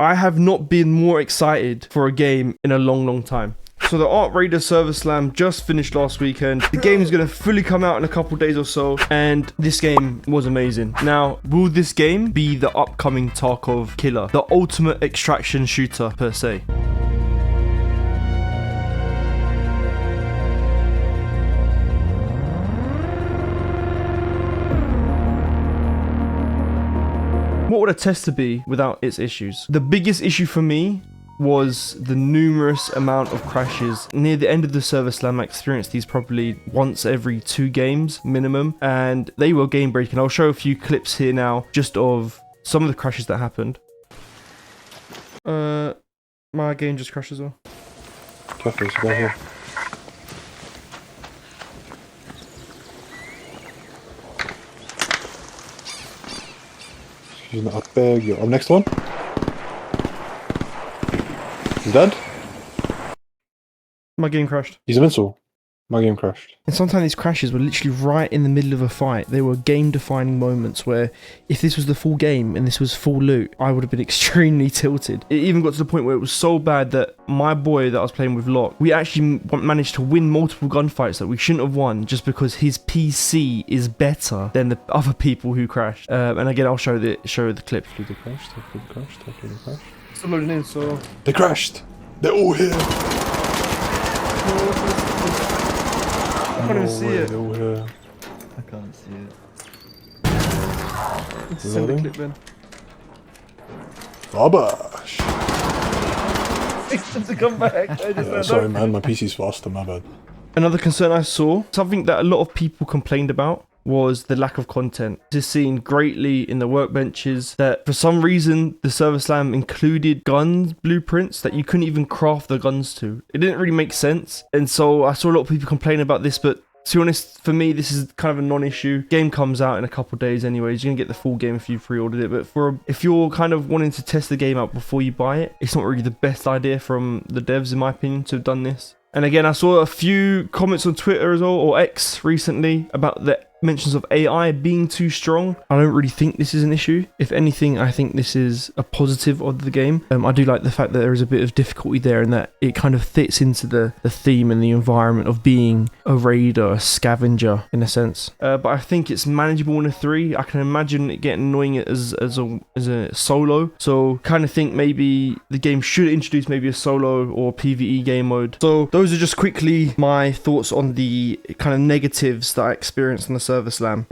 I have not been more excited for a game in a long time. So the Ark Raider Server Slam just finished last weekend. The game is going to fully come out in a couple days or so, and this game was amazing. Now, will this game be the upcoming Tarkov killer, the ultimate extraction shooter per se? What would a tester be without its issues? The biggest issue for me was the numerous amount of crashes. Near the end of the Server Slam, I experienced these probably once every 2 games minimum, and they were game breaking. I'll show a few clips here now just of some of the crashes that happened. My game just crashed as well. Careful, it's right here. She's not up big. Yo, next one. He's dead. My game crashed. He's invincible. My game crashed. And sometimes these crashes were literally right in the middle of a fight. They were game-defining moments where if this was the full game and this was full loot, I would have been extremely tilted. It even got to the point where it was so bad that my boy that I was playing with, Locc, we actually managed to win multiple gunfights that we shouldn't have won just because his PC is better than the other people who crashed. And again, I'll show the clip. They crashed. Still loading in, so... They crashed. They're all here. I can't even see it. They're all here. I can't see it. Send the clip in. Rabash. To come back. Sorry man, my PC's faster, my bad. Another concern I saw, something that a lot of people complained about, was the lack of content. This is seen greatly in the workbenches that for some reason the Server Slam included guns blueprints that you couldn't even craft the guns to. It didn't really make sense, and so I saw a lot of people complain about this, but to be honest, for me, this is kind of a non-issue. Game comes out in a couple days anyways. You're gonna get the full game if you pre-ordered it, but if you're kind of wanting to test the game out before you buy it, it's not really the best idea from the devs, in my opinion, to have done this. And again, I saw a few comments on Twitter as well, or X recently, about the mentions of AI being too strong. I don't really think this is an issue. If anything, I think this is a positive of the game. I do like the fact that there is a bit of difficulty there and that it kind of fits into the theme and the environment of being a raider, a scavenger in a sense. But I think it's manageable in a 3. I can imagine it getting annoying as a solo. So kind of think maybe the game should introduce maybe a solo or PvE game mode. So those are just quickly my thoughts on the kind of negatives that I experienced on the Server Slam.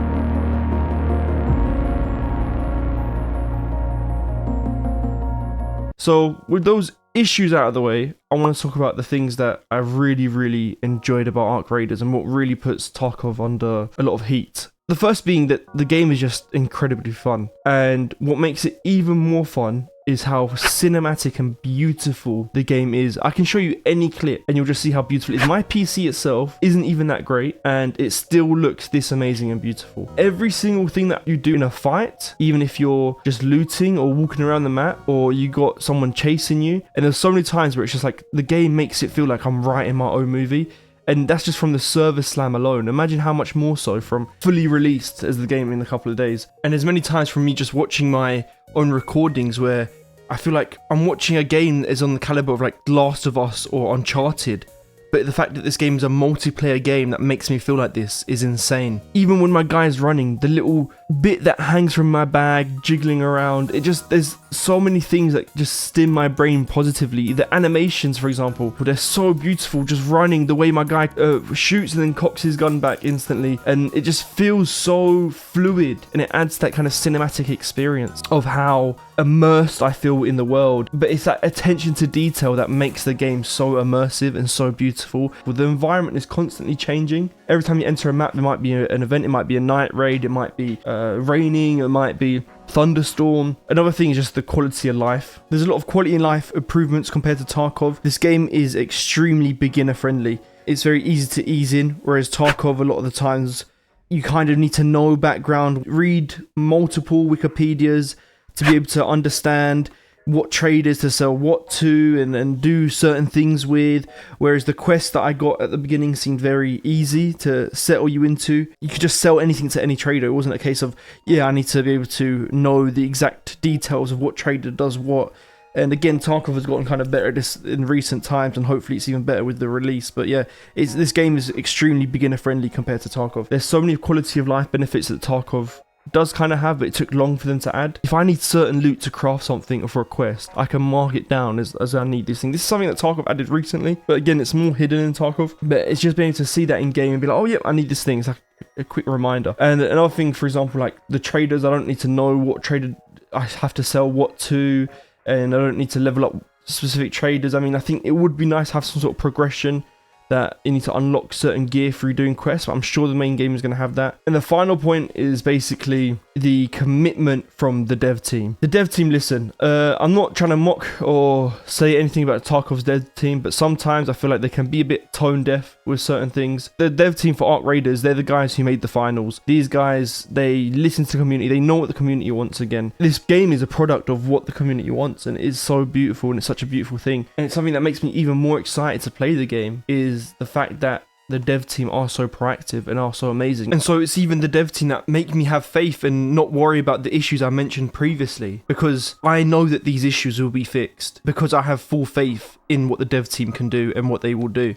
So with those issues out of the way, I want to talk about the things that I really enjoyed about Ark Raiders and what really puts Tarkov under a lot of heat. The first being that the game is just incredibly fun, and what makes it even more fun is how cinematic and beautiful the game is. I can show you any clip and you'll just see how beautiful it is. My PC itself isn't even that great and it still looks this amazing and beautiful. Every single thing that you do in a fight, even if you're just looting or walking around the map or you got someone chasing you, and there's so many times where it's just like the game makes it feel like I'm right in my own movie. And that's just from the Server Slam alone. Imagine how much more so from fully released as the game in a couple of days. And there's many times from me just watching my own recordings where I feel like I'm watching a game that is on the caliber of like Last of Us or Uncharted. But the fact that this game is a multiplayer game that makes me feel like this is insane. Even when my guy's running, the little bit that hangs from my bag, jiggling around, there's so many things that just stim my brain positively. The animations, for example, they're so beautiful, just running, the way my guy shoots and then cocks his gun back instantly. And it just feels so fluid, and it adds that kind of cinematic experience of how immersed I feel in the world. But it's that attention to detail that makes the game so immersive and so beautiful. Well, the environment is constantly changing. Every time you enter a map, there might be an event. It might be a night raid. It might be raining. It might be thunderstorm. Another thing is just the quality of life. There's a lot of quality in life improvements compared to Tarkov. This game is extremely beginner friendly. It's very easy to ease in, whereas Tarkov, a lot of the times, you kind of need to know background, read multiple Wikipedias to be able to understand what traders to sell what to and do certain things with, whereas the quest that I got at the beginning seemed very easy to settle you into. You could just sell anything to any trader. It wasn't a case of, yeah, I need to be able to know the exact details of what trader does what And again, Tarkov has gotten kind of better at this in recent times, and hopefully it's even better with the release. But yeah, this game is extremely beginner friendly compared to Tarkov. There's so many quality of life benefits that Tarkov does kind of have, but it took long for them to add. If I need certain loot to craft something or for a quest, I can mark it down as I need this thing. This is something that Tarkov added recently, but again, it's more hidden in Tarkov. But it's just being able to see that in game and be like, oh yeah, I need this thing. It's like a quick reminder. And another thing, for example, like the traders, I don't need to know what trader I have to sell what to, and I don't need to level up specific traders. I mean, I think it would be nice to have some sort of progression that you need to unlock certain gear through doing quests, but I'm sure the main game is going to have that. And the final point is basically the commitment from the dev team. The dev team, listen, I'm not trying to mock or say anything about Tarkov's dev team, but sometimes I feel like they can be a bit tone deaf with certain things. The dev team for Arc Raiders, they're the guys who made the finals. These guys, they listen to the community, they know what the community wants again. This game is a product of what the community wants, and it is so beautiful, and it's such a beautiful thing. And it's something that makes me even more excited to play the game, is the fact that the dev team are so proactive and are so amazing. And so it's even the dev team that make me have faith and not worry about the issues I mentioned previously, because I know that these issues will be fixed, because I have full faith in what the dev team can do and what they will do.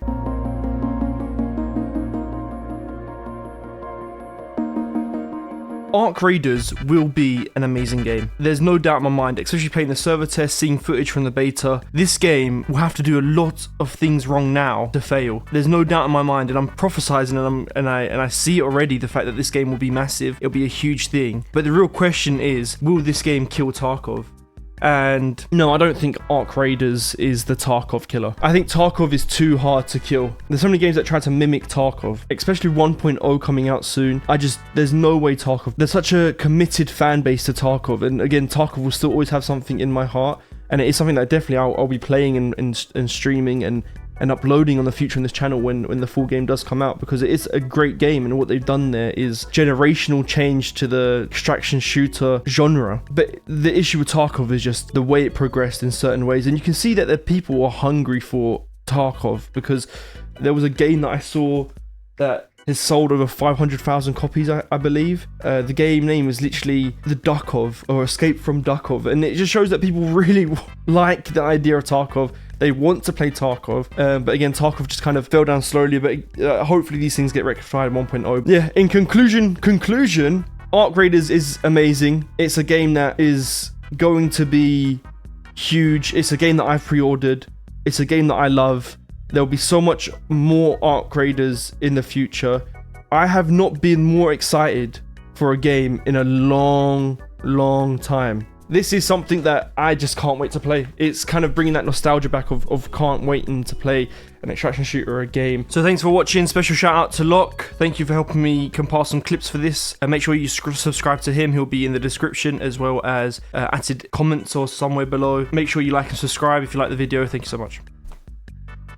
Arc Raiders will be an amazing game. There's no doubt in my mind, especially playing the server test, seeing footage from the beta. This game will have to do a lot of things wrong now to fail. There's no doubt in my mind, and I'm prophesizing, and I see it already, the fact that this game will be massive. It'll be a huge thing. But the real question is, will this game kill Tarkov? And no, I don't think Arc Raiders is the Tarkov killer. I think Tarkov is too hard to kill. There's so many games that try to mimic Tarkov, especially 1.0 coming out soon. There's no way Tarkov. There's such a committed fan base to Tarkov, and again, Tarkov will still always have something in my heart, and it is something that definitely I'll be playing and streaming and uploading on the future on this channel when the full game does come out, because it is a great game, and what they've done there is generational change to the extraction shooter genre. But the issue with Tarkov is just the way it progressed in certain ways, and you can see that the people are hungry for Tarkov, because there was a game that I saw that has sold over 500,000 copies, I believe. The game name is literally The Duckov, or Escape from Duckov, and it just shows that people really like the idea of Tarkov. They want to play Tarkov, but again, Tarkov just kind of fell down slowly, but hopefully these things get rectified in 1.0. Yeah, in conclusion, Arc Raiders is amazing. It's a game that is going to be huge. It's a game that I've pre-ordered. It's a game that I love. There'll be so much more Arc Raiders in the future. I have not been more excited for a game in a long time. This is something that I just can't wait to play. It's kind of bringing that nostalgia back of can't waiting to play an extraction shooter or a game. So thanks for watching. Special shout out to Locc. Thank you for helping me compile some clips for this. And make sure you subscribe to him. He'll be in the description, as well as added comments or somewhere below. Make sure you like and subscribe if you like the video. Thank you so much.